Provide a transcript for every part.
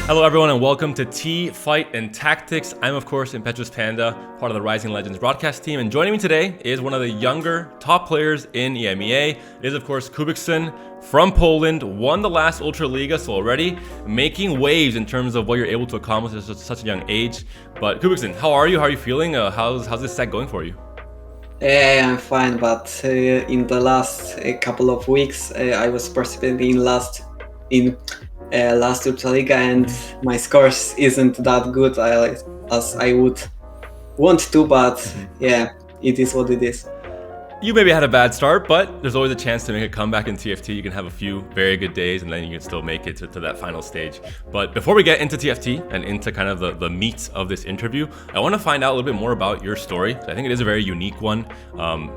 Hello everyone and welcome to T Fight and Tactics. I'm of course Impetuous Panda, part of the Rising Legends broadcast team, and joining me today is one of the younger top players in EMEA. It is of course Kubikson from Poland, won the last Ultra Liga, so already making waves in terms of what you're able to accomplish at such a young age. But Kubikson, how are you? How are you feeling? How's this set going for you? Yeah, I'm fine, but in the last couple of weeks, I was participating last Ultra Liga, and my scores isn't that good as I would want to. But yeah, it is what it is. You maybe had a bad start, but there's always a chance to make a comeback in TFT. You can have a few very good days and then you can still make it to that final stage. But before we get into TFT and into kind of the meat of this interview, I want to find out a little bit more about your story. I think it is a very unique one.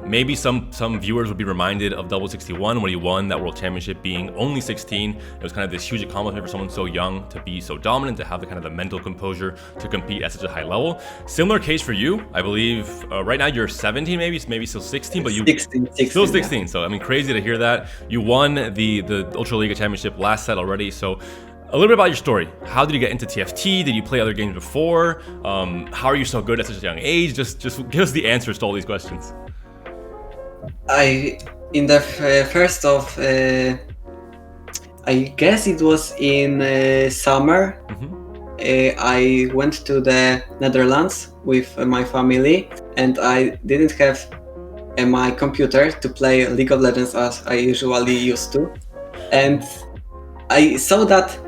Maybe some viewers would be reminded of Double 61 when he won that World Championship being only 16. It was kind of this huge accomplishment for someone so young to be so dominant, to have the kind of the mental composure to compete at such a high level. Similar case for you, I believe. Right now you're 17, maybe still 16, but you 16, still 16. Yeah. So I mean, crazy to hear that. You won the Ultra Liga Championship last set already. So a little bit about your story. How did you get into TFT? Did you play other games before? How are you so good at such a young age? Just give us the answers to all these questions. In the first of I guess it was in summer. I went to the Netherlands with my family, and I didn't have my computer to play League of Legends as I usually used to, and I saw that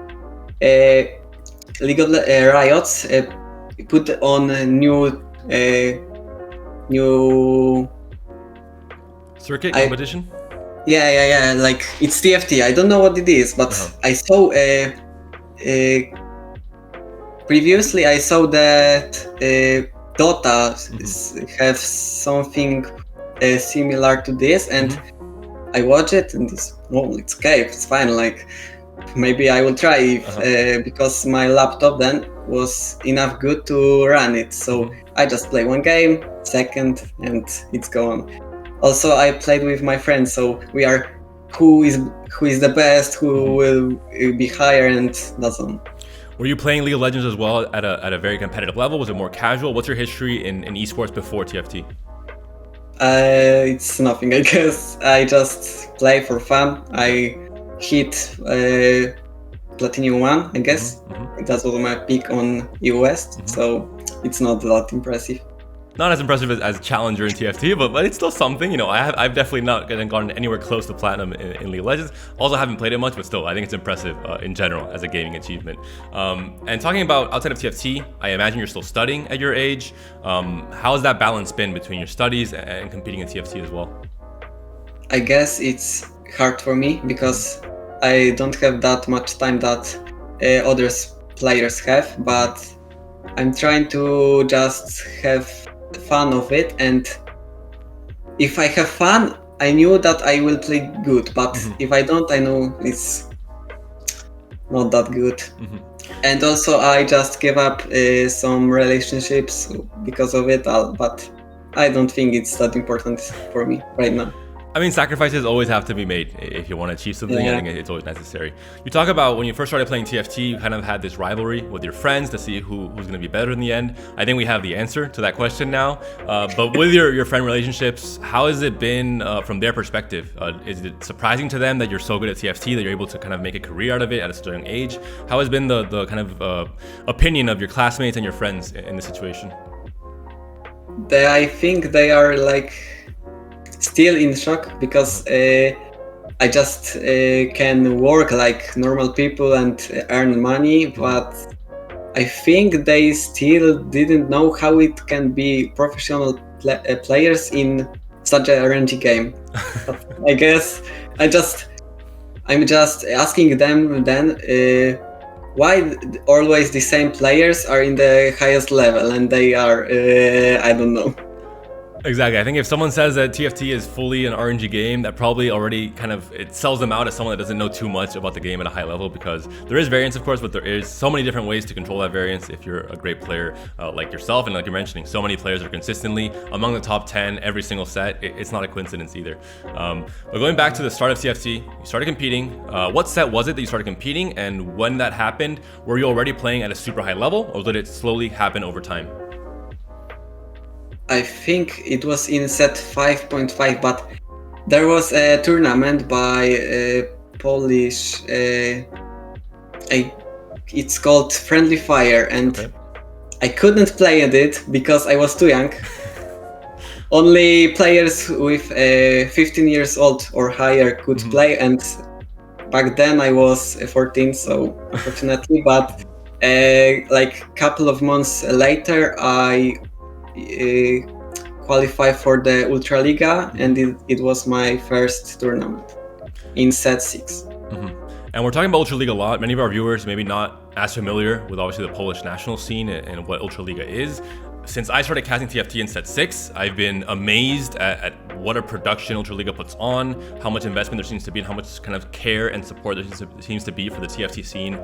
League of Riots put on a new circuit competition. Yeah, like it's TFT. I don't know what it is, but I saw previously I saw that Dota have something similar to this, and I watched it, and it's okay, it's fine. Like maybe I will try because my laptop then was enough good to run it. So I just play one game, second, and it's gone. Also, I played with my friends, so we are who is the best, who will be higher, and that's all. Were you playing League of Legends as well at a very competitive level? Was it more casual? What's your history in esports before TFT? It's nothing, I guess. I just play for fun. I hit Platinum 1, I guess. That was my peak on US, so it's not that impressive. Not as impressive as Challenger in TFT, but it's still something. You know, I've definitely not gotten anywhere close to Platinum in League of Legends. Also haven't played it much, but still, I think it's impressive in general as a gaming achievement. And talking about outside of TFT, I imagine you're still studying at your age. How has that balance been between your studies and competing in TFT as well? I guess it's hard for me because I don't have that much time that other players have, but I'm trying to just have fun of it, and if I have fun, I knew that I will play good, but if I don't, I know it's not that good. And also I just gave up some relationships because of it, but I don't think it's that important for me right now. I mean, sacrifices always have to be made if you want to achieve something. I think it's always necessary. You talk about when you first started playing TFT, you kind of had this rivalry with your friends to see who's going to be better in the end. I think we have the answer to that question now. But with your friend relationships, how has it been from their perspective? Is it surprising to them that you're so good at TFT, that you're able to kind of make a career out of it at a young age? How has been the kind of opinion of your classmates and your friends in this situation? I think they are like still in shock because I just can work like normal people and earn money, but I think they still didn't know how it can be professional players in such a RNG game. I guess I'm just asking them then why always the same players are in the highest level and they are I don't know. Exactly. I think if someone says that TFT is fully an RNG game, that probably already kind of it sells them out as someone that doesn't know too much about the game at a high level, because there is variance, of course, but there is so many different ways to control that variance if you're a great player like yourself. And like you're mentioning, so many players are consistently among the top 10 every single set. It's not a coincidence either. But going back to the start of TFT, you started competing. What set was it that you started competing? And when that happened, were you already playing at a super high level, or did it slowly happen over time? I think it was in set 5.5, but there was a tournament by a Polish. It's called Friendly Fire, and Okay. I couldn't play at it because I was too young. Only players with 15 years old or higher could play, and back then I was 14, so unfortunately. But like a couple of months later, I qualified for the Ultraliga, and it was my first tournament in set 6. And we're talking about Ultraliga a lot. Many of our viewers maybe not as familiar with obviously the Polish national scene and what Ultraliga is. Since I started casting TFT in set 6, I've been amazed at what a production Ultraliga puts on, how much investment there seems to be, and how much kind of care and support there seems to be for the TFT scene,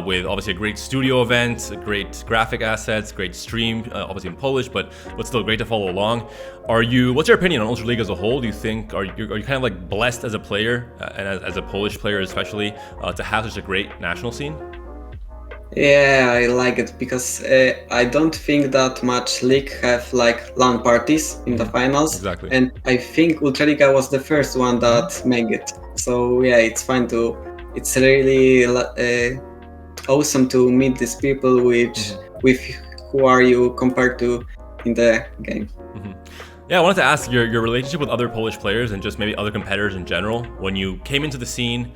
with obviously a great studio event, great graphic assets, great stream, obviously in Polish, but still great to follow along. What's your opinion on Ultraliga as a whole? Do you think, are you kind of like blessed as a player, and as a Polish player especially, to have such a great national scene? Yeah, I like it because I don't think that much league have like LAN parties in the finals. Exactly. And I think Ultraliga was the first one that made it. So yeah, it's fun to. It's really awesome to meet these people with who are you compared to in the game. Yeah, I wanted to ask your relationship with other Polish players and just maybe other competitors in general. When you came into the scene,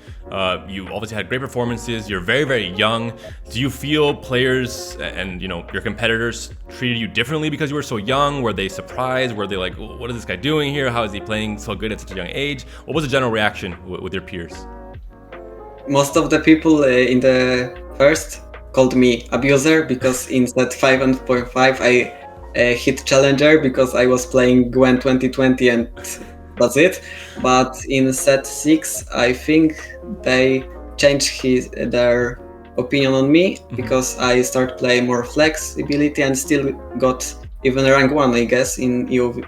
you obviously had great performances. You're very, very young. Do you feel players and your competitors treated you differently because you were so young? Were they surprised? Were they like, what is this guy doing here? How is he playing so good at such a young age? What was the general reaction with your peers? Most of the people in the first called me abuser because in set 5.5 I hit challenger because I was playing Gwen 2020 and that's it. But in set 6 I think they changed their opinion on me because I start playing more flexibility and still got even rank 1 I guess in EUV.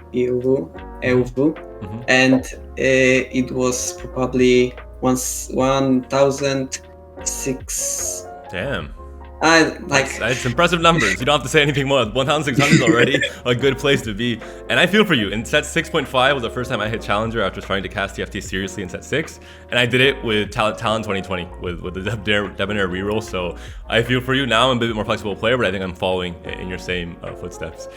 And it was probably 1,006. Damn. It's impressive numbers. You don't have to say anything more. 1,600 is already a good place to be. And I feel for you. In set 6.5 was the first time I hit Challenger after trying to cast TFT seriously in set 6. And I did it with Talon 2020 with the Debonair reroll. So I feel for you. Now I'm a bit more flexible player, but I think I'm following in your same footsteps.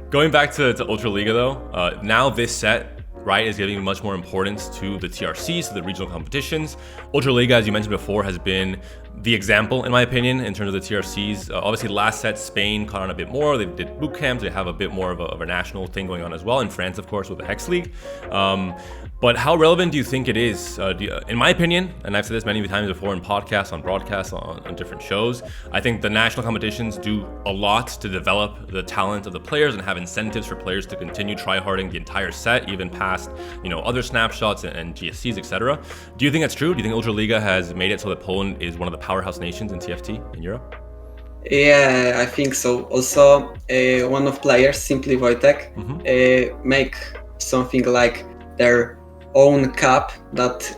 Going back to Ultraliga though, now this set, Riot is giving much more importance to the TRCs, to the regional competitions. Ultraliga, as you mentioned before, has been the example, in my opinion, in terms of the TRCs. Obviously, last set, Spain caught on a bit more. They did boot camps. They have a bit more of a national thing going on as well. In France, of course, with the Hex League. But how relevant do you think it is? In my opinion, and I've said this many times before in podcasts, on broadcasts, on different shows, I think the national competitions do a lot to develop the talent of the players and have incentives for players to continue tryharding the entire set, even past other snapshots and GSCs, etc. Do you think that's true? Do you think Ultraliga has made it so that Poland is one of the powerhouse nations in TFT in Europe? Yeah, I think so. Also, one of players, Simply Wojtek, make something like their own cup that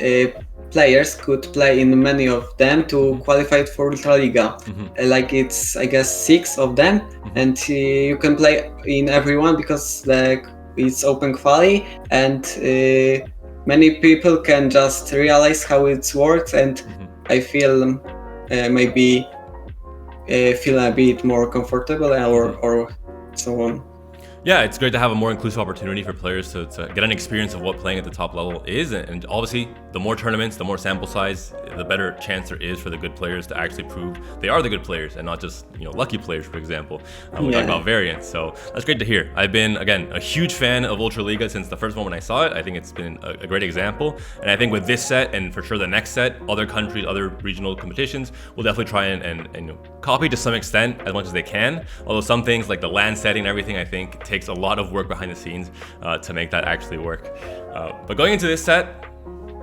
players could play in many of them to qualify for Ultraliga. Like it's, I guess, 6 of them, and you can play in everyone because it's open quali, and many people can just realize how it works, and I feel maybe feel a bit more comfortable or so on. Yeah, it's great to have a more inclusive opportunity for players to get an experience of what playing at the top level is. And obviously, the more tournaments, the more sample size, the better chance there is for the good players to actually prove they are the good players and not just, lucky players, for example. We talk about variance. So that's great to hear. I've been, again, a huge fan of Ultraliga since the first moment I saw it. I think it's been a great example. And I think with this set and for sure the next set, other countries, other regional competitions will definitely try and copy to some extent as much as they can. Although some things like the land setting and everything, I think, take takes a lot of work behind the scenes to make that actually work. But going into this set,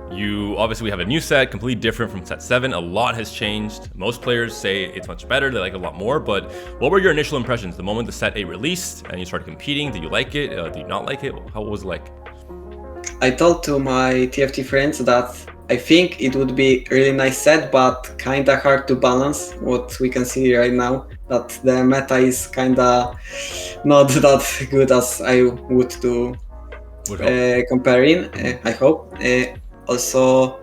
we have a new set, completely different from set 7. A lot has changed. Most players say it's much better, they like it a lot more, but what were your initial impressions the moment the set 8 released and you started competing? Did you like it? Did you not like it? How was it like? I told to my TFT friends that I think it would be a really nice set, but kinda hard to balance. What we can see right now, that the meta is kinda not that good as I would do comparing. I hope. Also,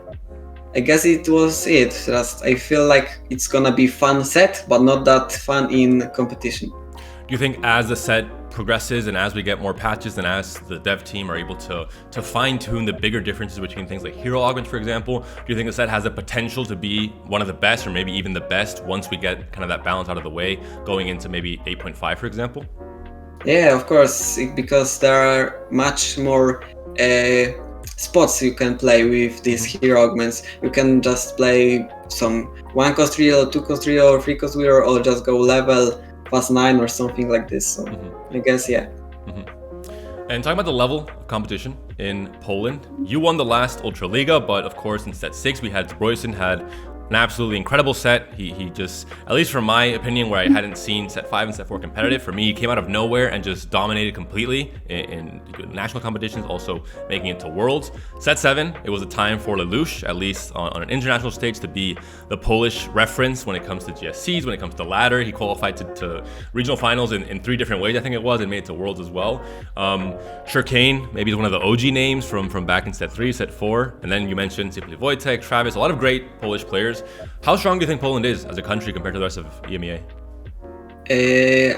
I guess it was it. Just I feel like it's gonna be fun set, but not that fun in competition. Do you think as the set progresses and as we get more patches and as the dev team are able to fine-tune the bigger differences between things like hero augments, for example, do you think the set has the potential to be one of the best or maybe even the best once we get kind of that balance out of the way going into maybe 8.5, for example? Yeah, of course, because there are much more spots you can play with these hero augments. You can just play some 1 cost real, 2 cost real, or 3 cost real, or just go level +9 or something like this. So I guess, yeah. And talking about the level of competition in Poland, you won the last Ultraliga, but of course in set 6 we had Zbrojsen had an absolutely incredible set. He just, at least from my opinion, where I hadn't seen set 5 and set 4 competitive, for me he came out of nowhere and just dominated completely in national competitions, also making it to Worlds. Set 7, it was a time for Lelouch, at least on an international stage, to be the Polish reference when it comes to GSCs, when it comes to ladder. He qualified to regional finals in 3 different ways, I think it was, and made it to Worlds as well. Shurkane, maybe is one of the OG names from back in set 3, set 4, and then you mentioned Simply Wojtek, Travis, a lot of great Polish players. How strong do you think Poland is as a country compared to the rest of EMEA?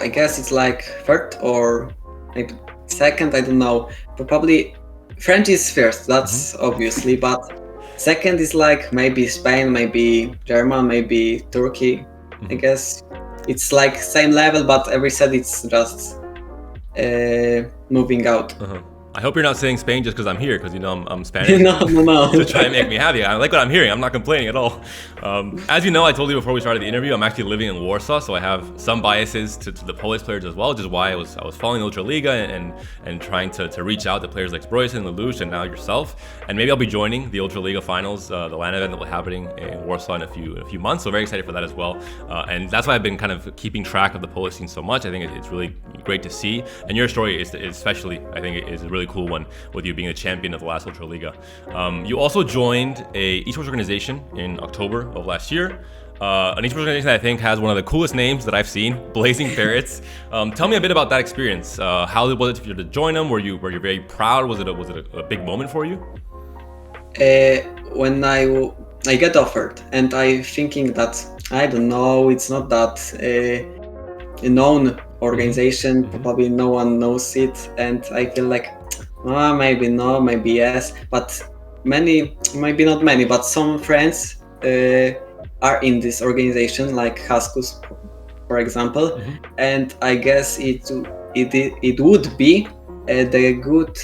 I guess it's like third or maybe second, I don't know. Probably French is first, that's obviously, but second is like maybe Spain, maybe German, maybe Turkey. I guess it's like same level, but every set it's just moving out. I hope you're not saying Spain just because I'm here, because you know I'm Spanish. No. To try and make me happy. I like what I'm hearing. I'm not complaining at all. As you know, I told you before we started the interview, I'm actually living in Warsaw, so I have some biases to the Polish players as well, which is why I was following the Ultraliga and trying to reach out to players like Zbrojsen, Lelouch, and now yourself. And maybe I'll be joining the Ultraliga finals, the LAN event that will be happening in Warsaw in a few months. So very excited for that as well. And that's why I've been kind of keeping track of the Polish scene so much. I think it's really great to see. And your story is especially, I think, is a really cool one, with you being the champion of the last Ultraliga. You also joined a esports organization in October of last year. An esports organization that I think has one of the coolest names that I've seen, Blazing Ferrets. Tell me a bit about that experience. How was it for you to join them? Were you very proud? Was it a big moment for you? When I get offered, and I thinking that, I don't know, it's not that a known organization, probably no one knows it, and I feel like maybe no, maybe yes, but maybe not many, but some friends are in this organization, like Haskus, for example, and I guess it would be the good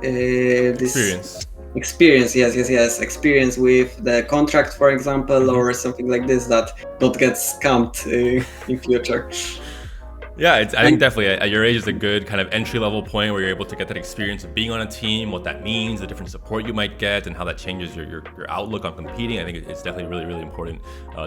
this experience, yes, experience with the contract, for example, or something like this, that don't get scammed in future. Yeah, I think definitely at your age is a good kind of entry-level point where you're able to get that experience of being on a team, what that means, the different support you might get, and how that changes your outlook on competing. I think it's definitely really, really important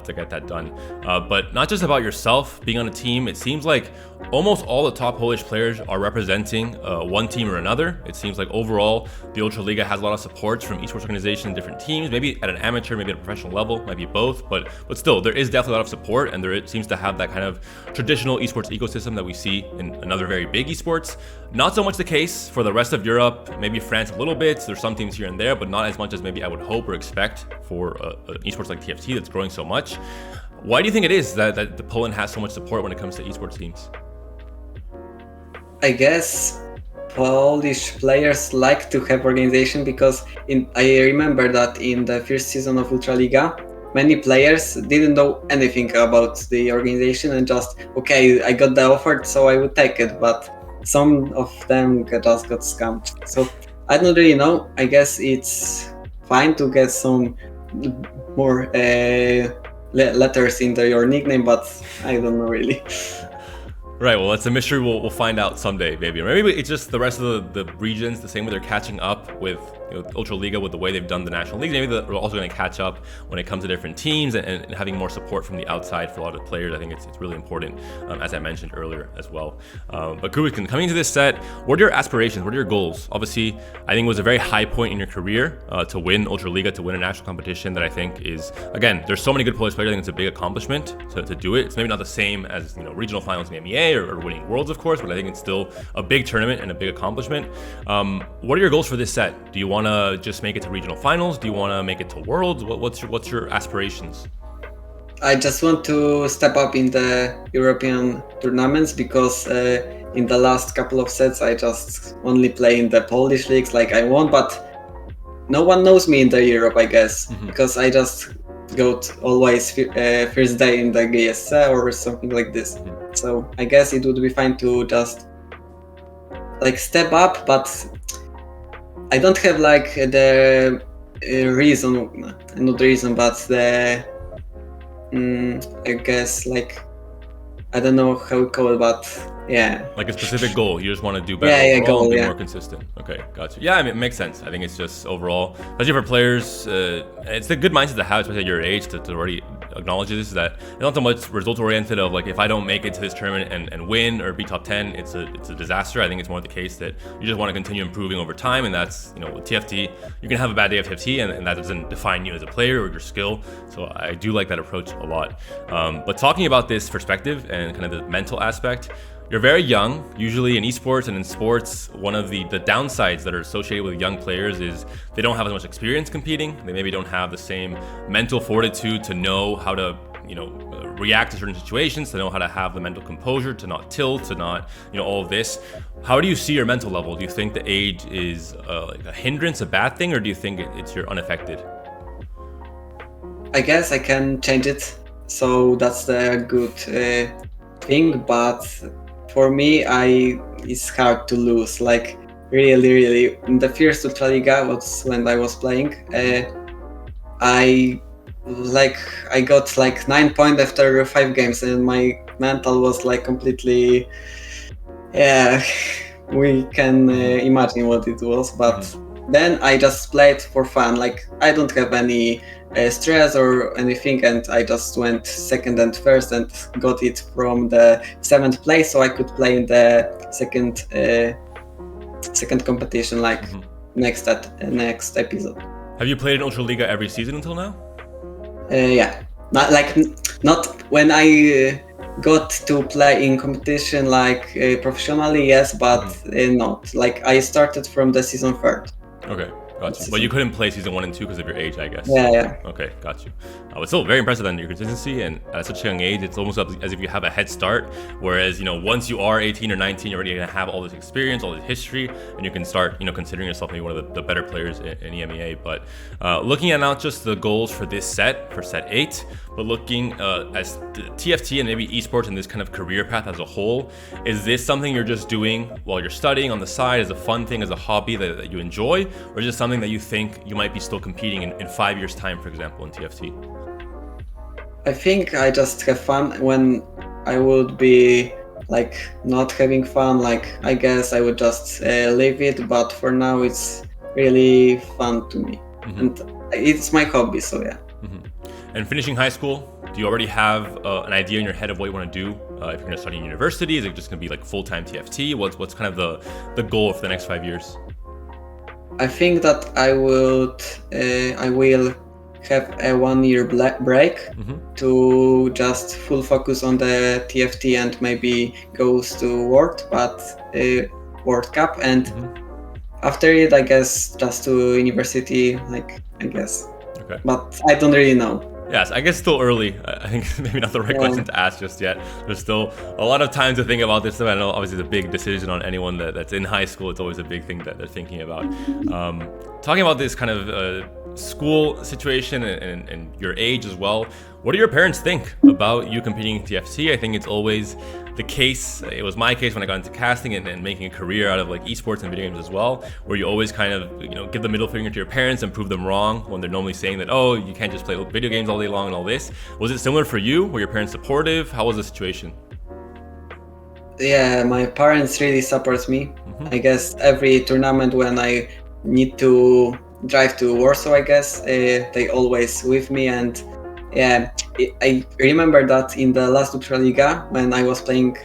to get that done. But not just about yourself being on a team. It seems like almost all the top Polish players are representing one team or another. It seems like overall, the Ultraliga has a lot of supports from esports organizations and different teams, maybe at an amateur, maybe at a professional level, might be both, but still, there is definitely a lot of support, and it seems to have that kind of traditional esports ecosystem that we see in another very big esports. Not so much the case for the rest of Europe, maybe France a little bit. There's some teams here and there, but not as much as maybe I would hope or expect for an esports like TFT that's growing so much. Why do you think it is that the Poland has so much support when it comes to esports teams? I guess Polish players like to have organization, because I remember that in the first season of Ultraliga, many players didn't know anything about the organization and just, okay, I got the offer, so I would take it. But some of them just got scammed. So I don't really know. I guess it's fine to get some more letters into your nickname, but I don't know really. Right, well, that's a mystery we'll find out someday, maybe. Or maybe it's just the rest of the regions, the same way they're catching up with Ultraliga with the way they've done the National League. Maybe they're also going to catch up when it comes to different teams and having more support from the outside for a lot of players. I think it's really important, as I mentioned earlier as well. But Kubican, coming into this set, what are your aspirations? What are your goals? Obviously, I think it was a very high point in your career to win Ultraliga, to win a national competition that I think is, again, there's so many good Polish players. I think it's a big accomplishment to do it. It's maybe not the same as regional finals in the MEA or winning Worlds, of course, but I think it's still a big tournament and a big accomplishment. What are your goals for this set? Do you want to just make it to regional finals? Do you want to make it to Worlds? What's your aspirations? I just want to step up in the European tournaments because in the last couple of sets I just only play in the Polish leagues like I want, but no one knows me in the Europe, I guess, because I just got always first day in the GSC or something like this. So I guess it would be fine to just like step up, but I don't have like the reason, not the reason, but the I guess like I don't know how to call it, but yeah. Like a specific goal. You just want to do better overall and be more consistent. Okay, gotcha. Yeah, I mean, it makes sense. I think it's just overall, especially for players, it's a good mindset to have, especially at your age, to already acknowledge this, that it's not so much result-oriented of like, if I don't make it to this tournament and win or be top 10, it's a disaster. I think it's more the case that you just want to continue improving over time, and that's, with TFT, you can have a bad day of TFT, and that doesn't define you as a player or your skill. So I do like that approach a lot. But talking about this perspective and kind of the mental aspect, you're very young. Usually in esports and in sports, one of the downsides that are associated with young players is they don't have as much experience competing. They maybe don't have the same mental fortitude to know how to, react to certain situations, to know how to have the mental composure, to not tilt, to not, all of this. How do you see your mental level? Do you think the age is like a hindrance, a bad thing, or do you think you're unaffected? I guess I can change it, so that's the good thing, but for me, it's hard to lose. Like really, in the first Ultraliga was when I was playing. I got like 9 points after 5 games, and my mental was like completely. Yeah, we can imagine what it was, but then I just played for fun. Like I don't have any stress or anything, and I just went second and first and got it from the 7th place, so I could play in the second competition, like next episode. Have you played in Ultraliga every season until now? Yeah, not when I got to play in competition like professionally, yes, but not like I started from the season 3rd. Okay, got you. But you couldn't play season 1 and 2 because of your age, I guess. Yeah. Okay, got you. It's still very impressive on your consistency, and at such a young age, it's almost as if you have a head start. Whereas, once you are 18 or 19, you're already gonna have all this experience, all this history, and you can start, considering yourself maybe one of the better players in EMEA. But looking at not just the goals for this set, for set 8, but looking as the TFT and maybe esports and this kind of career path as a whole, is this something you're just doing while you're studying on the side as a fun thing, as a hobby that you enjoy, or is it something that you think you might be still competing in 5 years' time, for example, in TFT? I think I just have fun. When I would be like not having fun, like I guess I would just leave it, but for now it's really fun to me, and it's my hobby, so yeah. And finishing high school, do you already have an idea in your head of what you want to do? If you're going to study in university, is it just going to be like full-time TFT? What's kind of the goal for the next 5 years? I think that I will have a 1 year break to just full focus on the TFT and maybe goes to World Cup, and after it, I guess just to university, like I guess. Okay. But I don't really know. Yes, I guess still early. I think maybe not the right question to ask just yet. There's still a lot of time to think about this stuff. I know obviously it's a big decision on anyone that's in high school. It's always a big thing that they're thinking about. Talking about this kind of school situation and your age as well, what do your parents think about you competing in TFT? I think it's always the case. It was my case when I got into casting and making a career out of like esports and video games as well, where you always kind of give the middle finger to your parents and prove them wrong when they're normally saying that, oh, you can't just play video games all day long and all this. Was it similar for you? Were your parents supportive? How was the situation? Yeah, my parents really support me. Mhm. I guess every tournament when I need to drive to Warsaw, I guess they always with me. And yeah, I remember that in the last Ultraliga when I was playing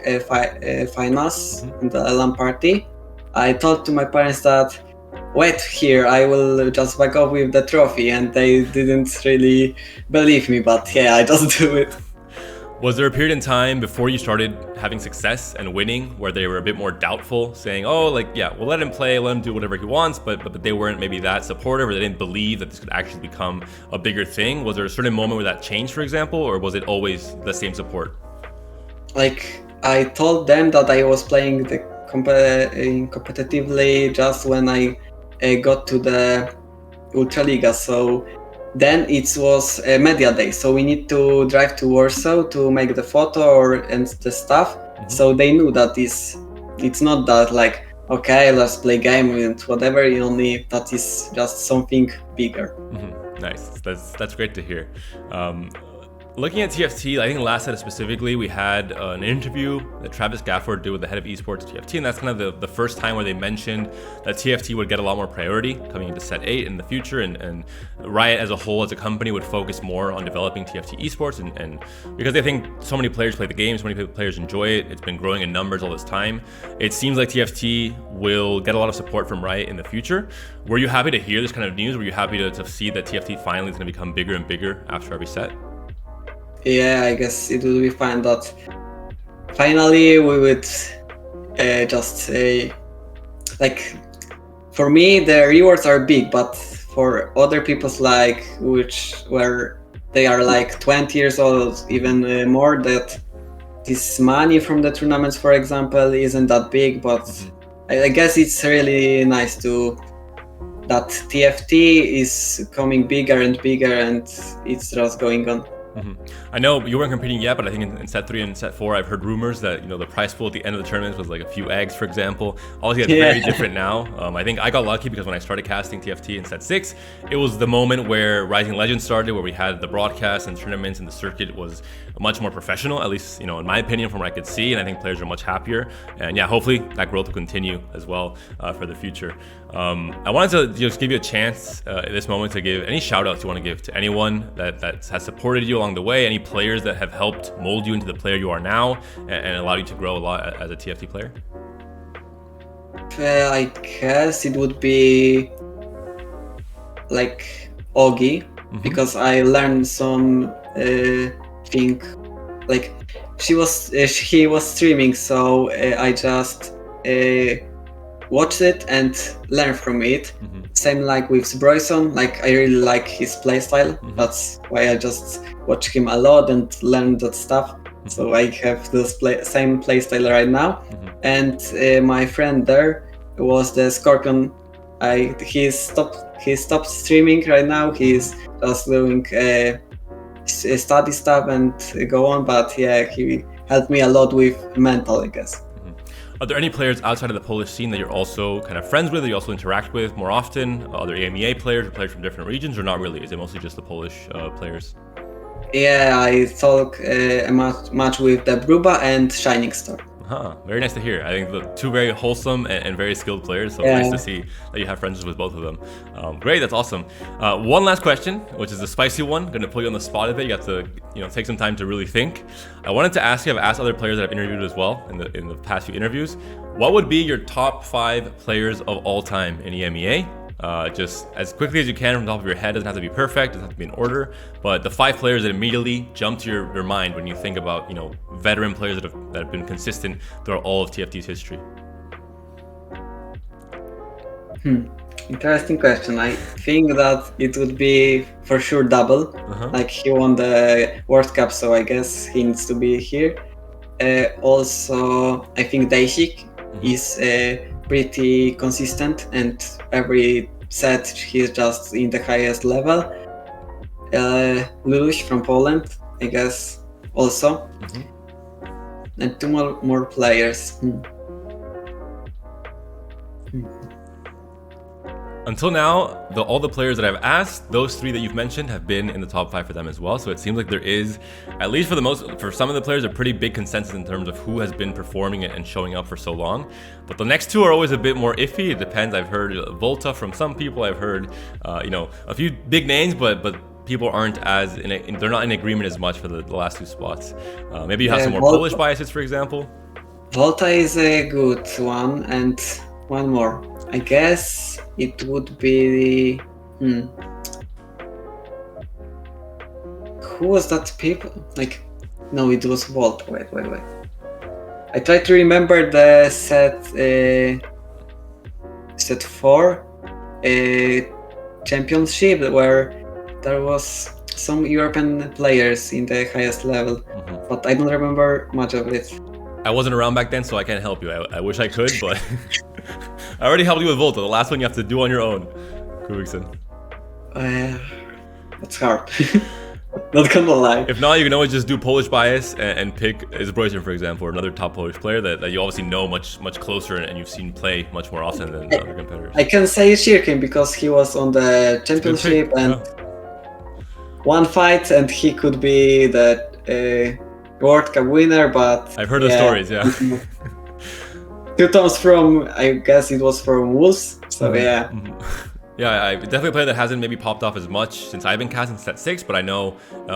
finals in the LAN party, I told to my parents that wait here, I will just back up with the trophy, and they didn't really believe me. But yeah, I just do it. Was there a period in time before you started having success and winning where they were a bit more doubtful, saying, oh, like, yeah, we'll let him play, let him do whatever he wants, but they weren't maybe that supportive, or they didn't believe that this could actually become a bigger thing? Was there a certain moment where that changed, for example, or was it always the same support? Like, I told them that I was playing the competitively just when I got to the Ultraliga. So then it was a media day, so we need to drive to Warsaw to make the photo and the stuff. So they knew that it's not that like, okay, let's play game and whatever. Only that is just something bigger. Nice. That's great to hear. Looking at TFT, I think last set specifically, we had an interview that Travis Gafford did with the head of esports at TFT, and that's kind of the first time where they mentioned that TFT would get a lot more priority coming into set 8 in the future, and Riot as a whole, as a company, would focus more on developing TFT esports, and because they think so many players play the game, so many players enjoy it, it's been growing in numbers all this time. It seems like TFT will get a lot of support from Riot in the future. Were you happy to hear this kind of news? Were you happy to see that TFT finally is going to become bigger and bigger after every set? Yeah, I guess it will be fine that finally we would just say, like, for me the rewards are big, but for other people's like where they are like 20 years old, even more, that this money from the tournaments, for example, isn't that big. But I guess it's really nice that TFT is coming bigger and bigger, and it's just going on. I know you weren't competing yet, but I think in set 3 and set 4, I've heard rumors that the prize pool at the end of the tournament was like a few eggs, for example. Obviously, it's very different now. I think I got lucky because when I started casting TFT in set 6, it was the moment where Rising Legends started, where we had the broadcasts and tournaments, and the circuit was much more professional, at least in my opinion, from what I could see. And I think players are much happier. And yeah, hopefully that growth will continue as well for the future. I wanted to just give you a chance at this moment to give any shout outs you want to give to anyone that has supported you along the way, any players that have helped mold you into the player you are now and allow you to grow a lot as a TFT player. I guess it would be like Ogi, because I learned some thing. Like he was streaming, so I just watched it and learned from it. Same like with Bryson, like I really like his playstyle. That's why I just watch him a lot and learn that stuff. So I have this same playstyle right now. And my friend there was the Scorpion. He stopped streaming right now. He's just doing study stuff and go on. But yeah, he helped me a lot with mental, I guess. Are there any players outside of the Polish scene that you're also kind of friends with, or you also interact with more often? Other EMEA players or players from different regions, or not really? Is it mostly just the Polish players? Yeah, I talk much with the Bruba and Shining Star. Very nice to hear. I think the two very wholesome and very skilled players, so nice to see that you have friendships with both of them. Great, that's awesome. One last question, which is a spicy one. Gonna put you on the spot a bit. You have to take some time to really think. I wanted to ask you, I've asked other players that I've interviewed as well in the past few interviews, what would be your top 5 players of all time in EMEA? Just as quickly as you can from the top of your head. Doesn't have to be perfect, doesn't have to be in order, but the 5 players that immediately jump to your mind when you think about veteran players that have been consistent throughout all of TFT's history. Interesting question. I think that it would be for sure Double. Like he won the World Cup, so I guess he needs to be here. Also, I think Daisik is pretty consistent, and every set he's just in the highest level. Lulush from Poland, I guess, also. And 2 more players. Until now, all the players that I've asked, those 3 that you've mentioned have been in the top 5 for them as well. So it seems like there is, at least for some of the players, a pretty big consensus in terms of who has been performing and showing up for so long. But the next 2 are always a bit more iffy. It depends. I've heard Volta from some people. I've heard, a few big names, but people aren't they're not in agreement as much for the last 2 spots. Maybe you have some more Polish biases, for example. Volta is a good one, and one more. I guess it would be. Who was that people? No, it was Volta. Wait. I try to remember the set 4 championship where there was some European players in the highest level, but I don't remember much of it. I wasn't around back then, so I can't help you. I wish I could, but I already helped you with Volta. The last one you have to do on your own, Kubikson. That's hard. Not gonna lie. If not, you can always just do Polish bias and pick Zbrojsen, for example, or another top Polish player that you obviously know much closer and you've seen play much more often than other competitors. I can say Shirkin because he was on the championship and one fight, and he could be the World Cup winner, but I've heard the stories, yeah. 2 times from, I guess it was from Wolves, so yeah. Yeah, I definitely a player that hasn't maybe popped off as much since I've been casting set 6, but I know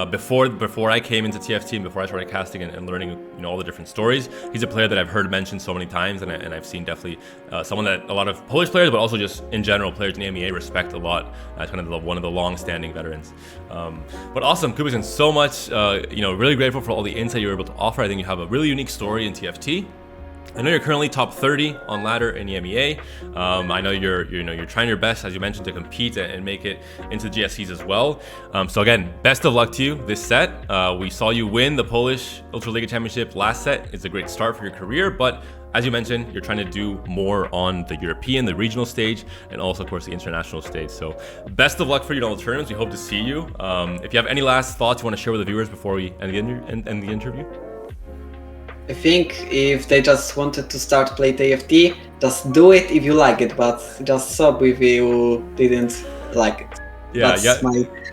before I came into TFT and before I started casting and learning all the different stories, he's a player that I've heard mentioned so many times, and I've seen definitely someone that a lot of Polish players, but also just in general players in EMEA respect a lot as kind of one of the long-standing veterans. But awesome, Kubikson, so much, really grateful for all the insight you were able to offer. I think you have a really unique story in TFT. I know you're currently top 30 on ladder in EMEA. I know you're trying your best, as you mentioned, to compete and make it into the GSCs as well. So again, best of luck to you this set. We saw you win the Polish Ultra Liga Championship last set. It's a great start for your career, but as you mentioned, you're trying to do more on the European, the regional stage, and also, of course, the international stage. So best of luck for you in all the tournaments. We hope to see you. If you have any last thoughts you want to share with the viewers before we end the interview? I think if they just wanted to start play TFT, just do it if you like it, but just stop if you didn't like it. Yeah, that's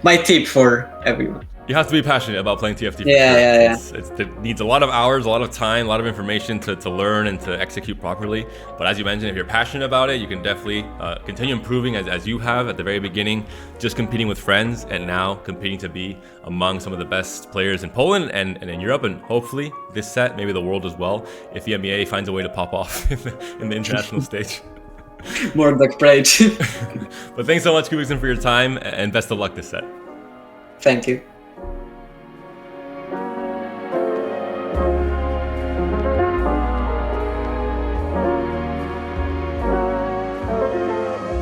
my tip for everyone. You have to be passionate about playing TFT. Yeah. It needs a lot of hours, a lot of time, a lot of information to learn and to execute properly. But as you mentioned, if you're passionate about it, you can definitely continue improving as you have at the very beginning, just competing with friends, and now competing to be among some of the best players in Poland and in Europe, and hopefully this set, maybe the world as well, if the EMEA finds a way to pop off in the international stage. More like Prage. But thanks so much, Kubikson, for your time, and best of luck this set. Thank you.